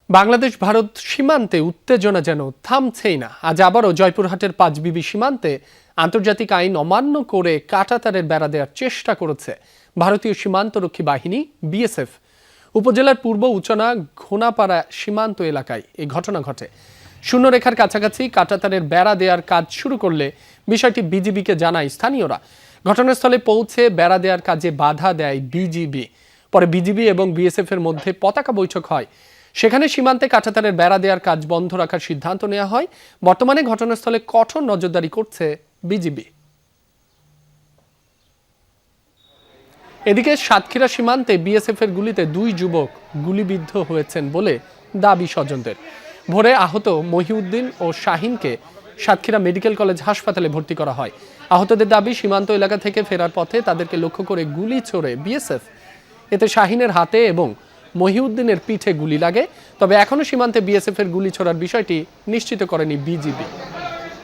বাংলাদেশ ভারত সীমান্তে উত্তেজনা যেন থামছেই না। আজ আবারও জয়পুরহাটের পাঁচবিবি সীমান্তে আন্তর্জাতিক আইন অমান্য করে কাঁটাতারের বেড়া দেওয়ার চেষ্টা করেছে ভারতীয় সীমান্তরক্ষী বাহিনী বিএসএফ। উপজেলার পূর্ব উচনা ঘোনাপাড়া সীমান্ত এলাকায় এই ঘটনা ঘটে। শূন্যরেখার কাছাকাছি কাঁটাতারের বেড়া দেওয়ার কাজ শুরু করলে বিষয়টি বিজিবিকে জানায় স্থানীয়রা। ঘটনাস্থলে পৌঁছে বেড়া দেওয়ার কাজে বাধা দেয় বিজিবি। পরে বিজিবি এবং বিএসএফ এর মধ্যে পতাকা বৈঠক হয়। সেখানে সীমান্তে কাঁটাতারের বেড়া দেওয়ার কাজ বন্ধ রাখার সিদ্ধান্ত নেওয়া হয়। বর্তমানে ঘটনাস্থলে কঠোর নজরদারি করছে বিজিবি। এদিকে সাতক্ষীরা সীমান্তে বিএসএফ এর গুলিতে 2 যুবক গুলিবিদ্ধ হয়েছেন বলে দাবি স্বজনদের। ভোরে আহত মহিউদ্দিন ও শাহিনকে সাতক্ষীরা মেডিকেল কলেজ হাসপাতালে ভর্তি করা হয়। আহতদের দাবি, সীমান্ত এলাকা থেকে ফেরার পথে তাদেরকে লক্ষ্য করে গুলি ছোড়ে বিএসএফ। এতে শাহিনের হাতে এবং মহিউদ্দিনের পিঠে গুলি লাগে। তবে এখনো সীমান্তে বিএসএফ এর গুলি ছোড়ার বিষয়টি নিশ্চিত করেনি বিজিবি।